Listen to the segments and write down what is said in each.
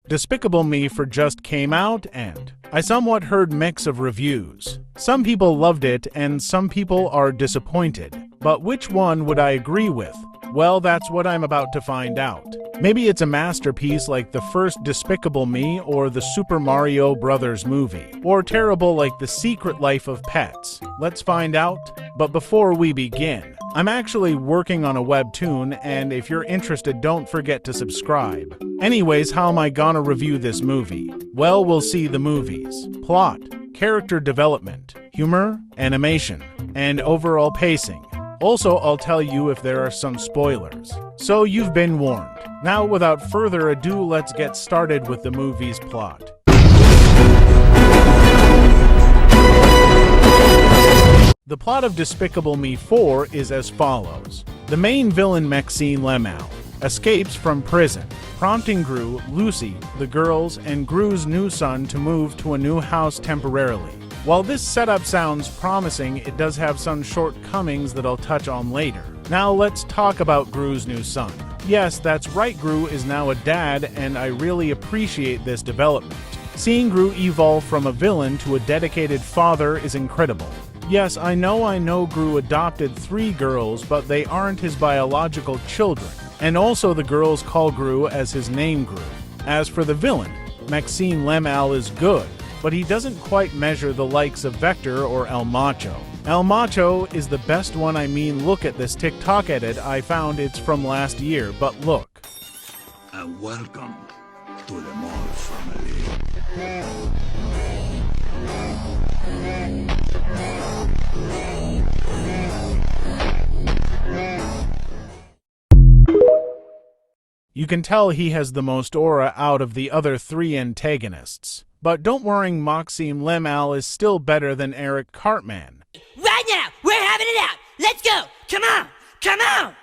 Despicable Me for just came out, and I somewhat heard mix of reviews. Some people loved it and some people are disappointed. But which one would I agree with? Well, that's what I'm about to find out. Maybe it's a masterpiece like the first Despicable Me or the Super Mario Brothers movie, or terrible like The Secret Life of Pets. Let's find out. But before we begin, I'm actually working on a webtoon, and if you're interested, don't forget to subscribe. Anyways, how am I gonna review this movie? Well, we'll see the movies. Plot, character development, humor, animation, and overall pacing. Also, I'll tell you if there are some spoilers. So you've been warned. Now, without further ado, let's get started with the movie's plot. The plot of Despicable Me 4 is as follows. The main villain, Maxine Lemau, escapes from prison, prompting Gru, Lucy, the girls, and Gru's new son to move to a new house temporarily. While this setup sounds promising, it does have some shortcomings that I'll touch on later. Now let's talk about Gru's new son. Yes, that's right, Gru is now a dad, and I really appreciate this development. Seeing Gru evolve from a villain to a dedicated father is incredible. Yes, I know Gru adopted 3 girls, but they aren't his biological children. And also the girls call Gru as his name Gru. As for the villain, Maxine Lemau is good, but he doesn't quite measure the likes of Vector or El Macho. El Macho is the best one. I mean, look at this TikTok edit I found. It's from last year, but look. And welcome to the Mall family. You can tell he has the most aura out of the other 3 antagonists. But don't worry, Maxime Lemau is still better than Eric Cartman. Right now, we're having it out. Let's go. Come on. Come on.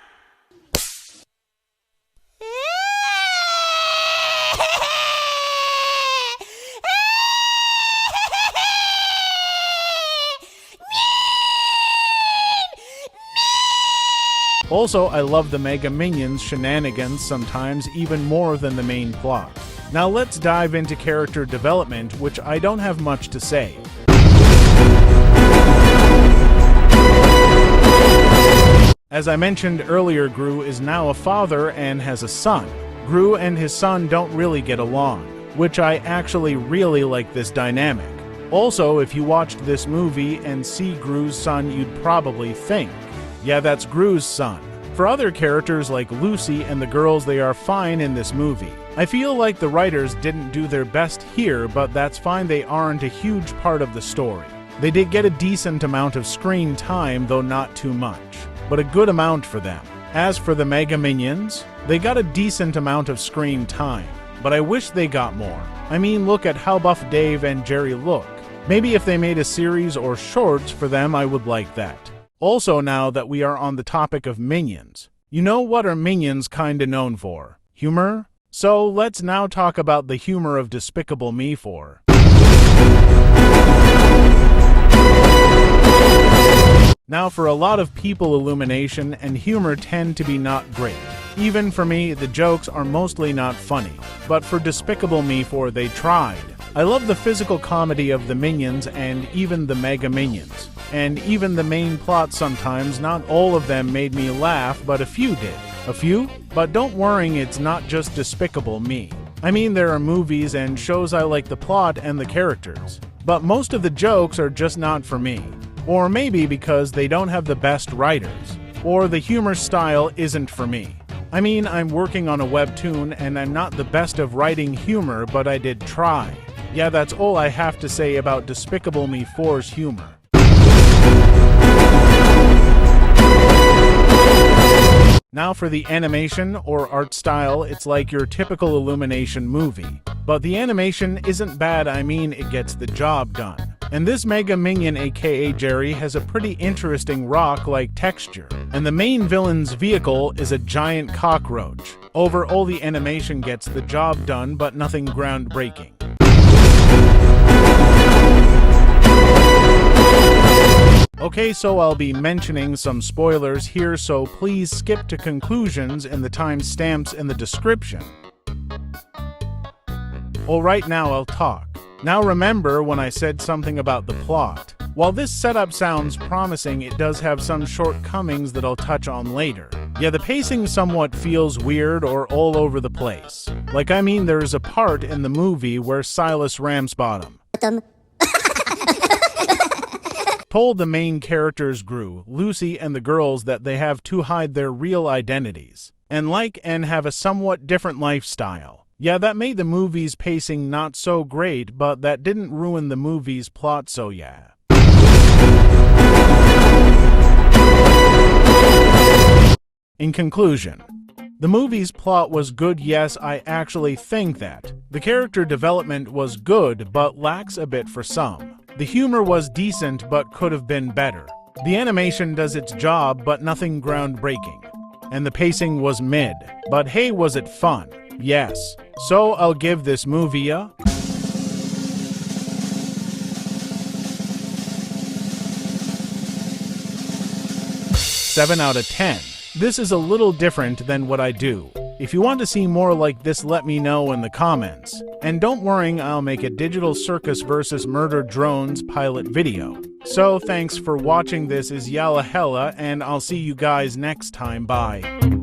Also, I love the Mega Minions shenanigans sometimes even more than the main plot. Now let's dive into character development, which I don't have much to say. As I mentioned earlier, Gru is now a father and has a son. Gru and his son don't really get along, which I actually really like this dynamic. Also, if you watched this movie and see Gru's son, you'd probably think, yeah, that's Gru's son. For other characters like Lucy and the girls, they are fine in this movie. I feel like the writers didn't do their best here, but that's fine, they aren't a huge part of the story. They did get a decent amount of screen time, though not too much, but a good amount for them. As for the Mega Minions, they got a decent amount of screen time, but I wish they got more. I mean, look at how buff Dave and Jerry look. Maybe if they made a series or shorts for them, I would like that. Also, now that we are on the topic of Minions, you know what are Minions kinda known for? Humor? So let's now talk about the humor of Despicable Me 4. Now, for a lot of people, illumination and humor tend to be not great. Even for me, the jokes are mostly not funny. But for Despicable Me 4, they tried. I love the physical comedy of the Minions and even the Mega Minions. And even the main plot sometimes, not all of them made me laugh, but a few did. A few? But don't worry, it's not just Despicable Me. I mean, there are movies and shows I like the plot and the characters. But most of the jokes are just not for me. Or maybe because they don't have the best writers. Or the humor style isn't for me. I mean, I'm working on a webtoon and I'm not the best of writing humor, but I did try. Yeah, that's all I have to say about Despicable Me 4's humor. Now for the animation or art style, it's like your typical Illumination movie. But the animation isn't bad, I mean, it gets the job done. And this Mega Minion, aka Jerry, has a pretty interesting rock-like texture. And the main villain's vehicle is a giant cockroach. Overall, the animation gets the job done, but nothing groundbreaking. Okay, so I'll be mentioning some spoilers here, so please skip to conclusions and the timestamps in the description. Alright, now I'll talk. Now remember when I said something about the plot. While this setup sounds promising, it does have some shortcomings that I'll touch on later. Yeah, the pacing somewhat feels weird or all over the place. Like, I mean, there's a part in the movie where Silas Ramsbottom told the main characters Gru, Lucy, and the girls that they have to hide their real identities and have a somewhat different lifestyle. Yeah, that made the movie's pacing not so great, but that didn't ruin the movie's plot, so yeah. In conclusion, the movie's plot was good. Yes, I actually think that. The character development was good, but lacks a bit for some. The humor was decent, but could have been better. The animation does its job, but nothing groundbreaking. And the pacing was mid. But hey, was it fun? Yes. So I'll give this movie a 7 out of 10. This is a little different than what I do. If you want to see more like this, let me know in the comments. And don't worry, I'll make a Digital Circus vs. Murder Drones pilot video. So thanks for watching. This is Yalla Hella, and I'll see you guys next time. Bye.